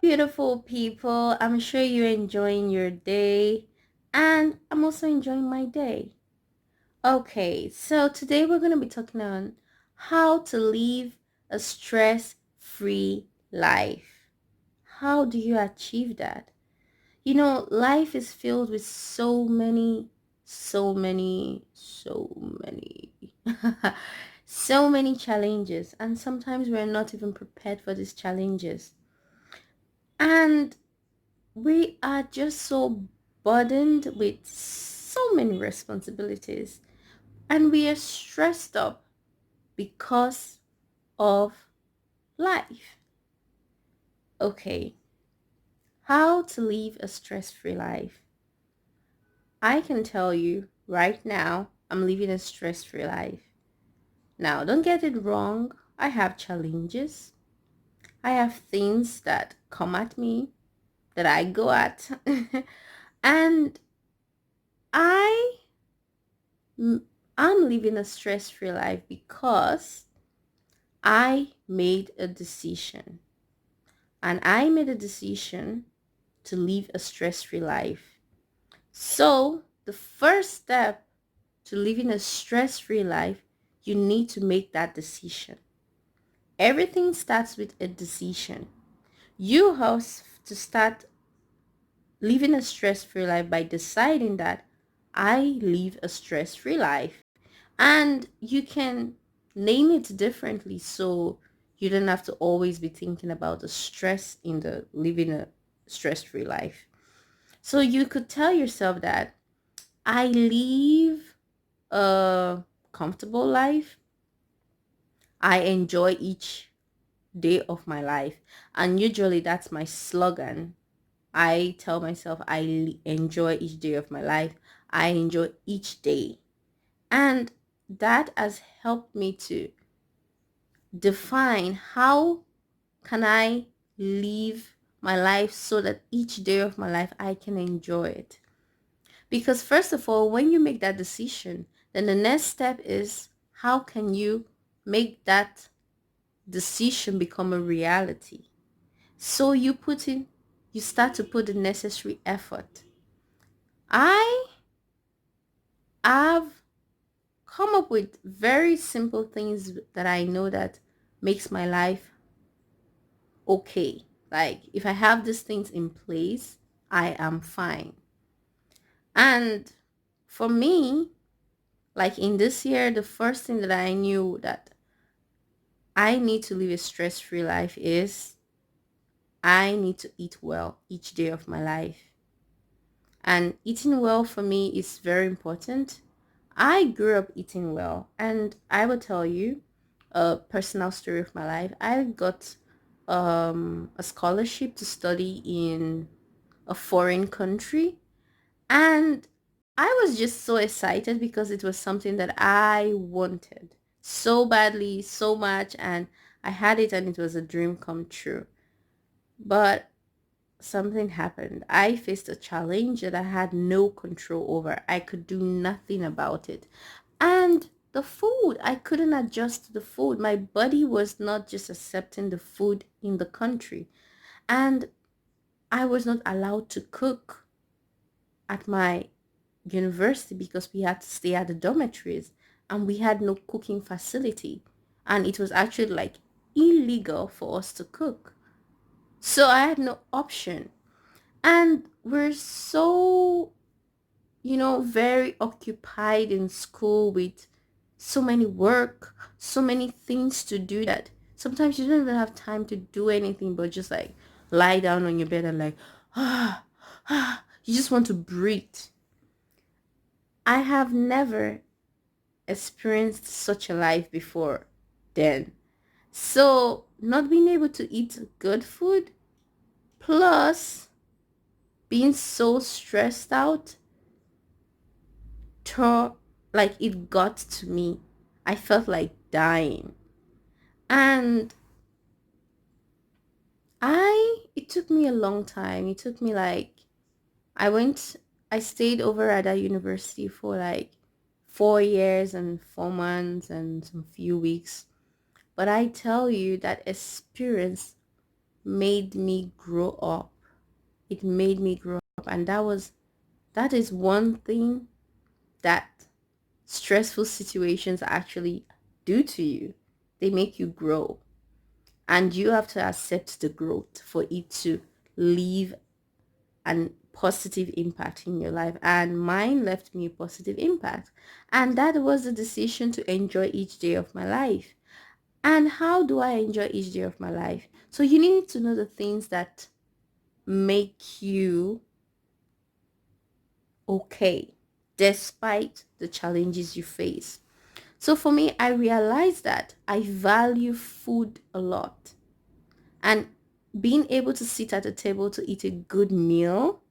beautiful people. I'm sure you're enjoying your day, and I'm also enjoying my day. Okay, so today we're going to be talking on how to live a stress-free life. How do you achieve that? Life is filled with so many, so many challenges, and sometimes we're not even prepared for these challenges. And we are just so burdened with so many responsibilities, and we are stressed up because of life. Okay, how to live a stress-free life? I can tell you right now, I'm living a stress-free life. Now, don't get it wrong. I have challenges. I have things that come at me that I go at. And I I'm living a stress-free life because I made a decision. And I made a decision to live a stress-free life. So, the first step to living a stress-free life, you need to make that decision. Everything starts with a decision. You have to start living a stress-free life by deciding that I live a stress-free life. And you can name it differently so you don't have to always be thinking about the stress in the living a stress-free life. So you could tell yourself that I live a comfortable life. I enjoy each day of my life. And usually that's my slogan. I tell myself enjoy each day of my life. I enjoy each day. And that has helped me to define how can I live my life so that each day of my life I can enjoy it. Because first of all, when you make that decision, then the next step is how can you make that decision become a reality? So you start to put the necessary effort. I have come up with very simple things that I know that makes my life okay. Like if I have these things in place, I am fine. And for me, like in this year, the first thing that I knew that I need to live a stress-free life is I need to eat well each day of my life. And eating well for me is very important. I grew up eating well, and I will tell you a personal story of my life. I got a scholarship to study in a foreign country, and I was just so excited because it was something that I wanted so badly, so much, and I had it and it was a dream come true. But something happened. I faced a challenge that I had no control over. I could do nothing about it. And the food, I couldn't adjust to the food. My body was not just accepting the food in the country. And I was not allowed to cook at my university because we had to stay at the dormitories and we had no cooking facility. And it was actually like illegal for us to cook. So I had no option. And we're so, very occupied in school with so many work, so many things to do that sometimes you don't even have time to do anything but just like lie down on your bed and like, you just want to breathe. I have never experienced such a life before then. So not being able to eat good food plus being so stressed out tore like it got to me. I felt like dying. And it took me a long time. It took me like I went I stayed over at that university for like 4 years and 4 months and some few weeks. But I tell you that experience made me grow up. It made me grow up. And that is one thing that stressful situations actually do to you. They make you grow. And you have to accept the growth for it to leave an positive impact in your life. And mine left me a positive impact. And that was the decision to enjoy each day of my life. And how do I enjoy each day of my life? So you need to know the things that make you okay despite the challenges you face. So for me, I realized that I value food a lot. And being able to sit at a table to eat a good meal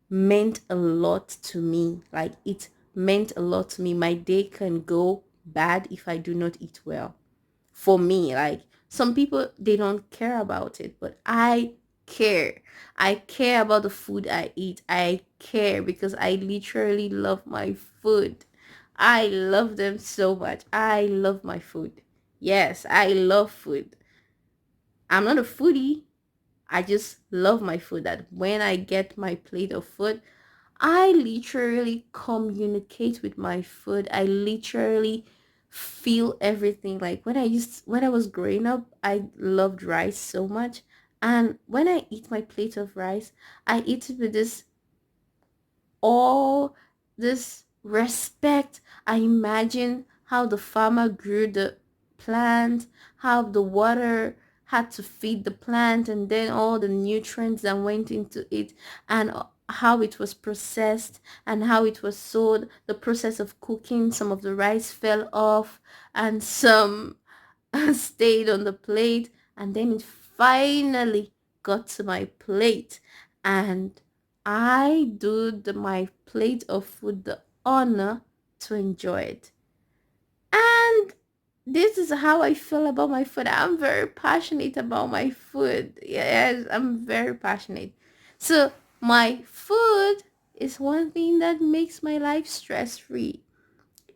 meant a lot to me. Like it meant a lot to me. My day can go bad if I do not eat well. For me, like some people, they don't care about it, but I care. I care about the food I eat. I care because I literally love my food. I love them so much. I love my food. Yes, I love food. I'm not a foodie. I just love my food. That when I get my plate of food, I literally communicate with my food. I literally feel everything. Like when I was growing up, I loved rice so much. And when I eat my plate of rice, I eat it with all this respect. I imagine how the farmer grew the plant, how the water had to feed the plant, and then all the nutrients that went into it, and how it was processed and how it was sold, the process of cooking. Some of the rice fell off and some stayed on the plate, and then it finally got to my plate, and I do my plate of food the honor to enjoy it. And this is how I feel about my food. I'm very passionate about my food. Yes, I'm very passionate. So my food is one thing that makes my life stress free.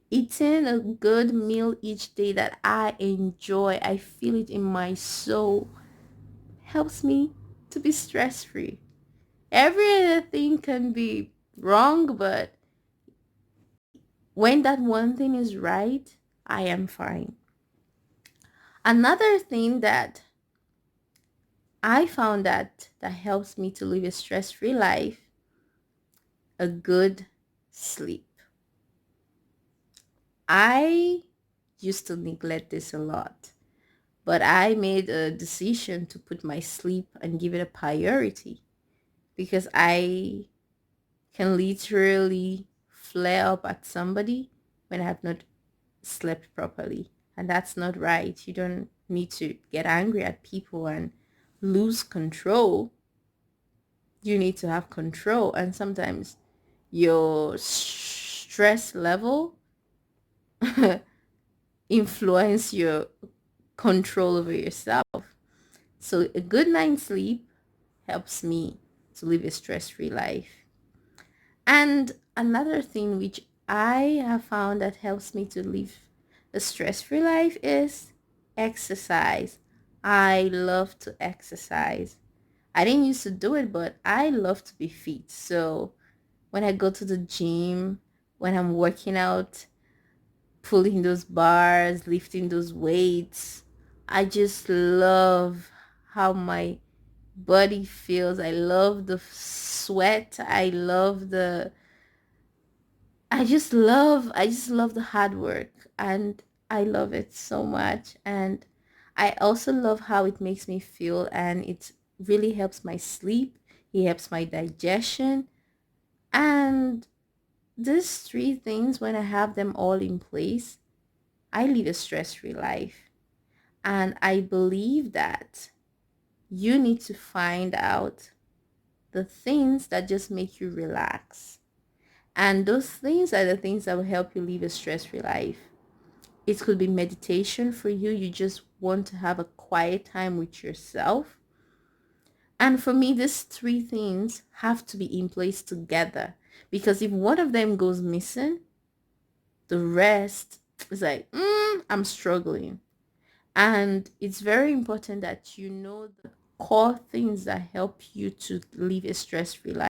Eating a good meal each day that I enjoy, I feel it in my soul, helps me to be stress free. Every other thing can be wrong, but when that one thing is right, I am fine. Another thing that I found that helps me to live a stress-free life, a good sleep. I used to neglect this a lot, but I made a decision to put my sleep and give it a priority because I can literally flare up at somebody when I have not slept properly. And that's not right. You don't need to get angry at people and lose control. You need to have control. And sometimes your stress level influence your control over yourself. So a good night's sleep helps me to live a stress-free life. And another thing which I have found that helps me to live a stress-free life is exercise. I love to exercise. I didn't used to do it, but I love to be fit. So when I go to the gym, when I'm working out, pulling those bars, lifting those weights, I just love how my body feels. I love the sweat. I just love the hard work, and I love it so much. And I also love how it makes me feel, and it really helps my sleep. It helps my digestion. And these three things, when I have them all in place, I live a stress-free life. And I believe that you need to find out the things that just make you relax. And those things are the things that will help you live a stress-free life. It could be meditation for you. You just want to have a quiet time with yourself. And for me, these three things have to be in place together. Because if one of them goes missing, the rest is like, I'm struggling. And it's very important that you know core things that help you to live a stress-free life.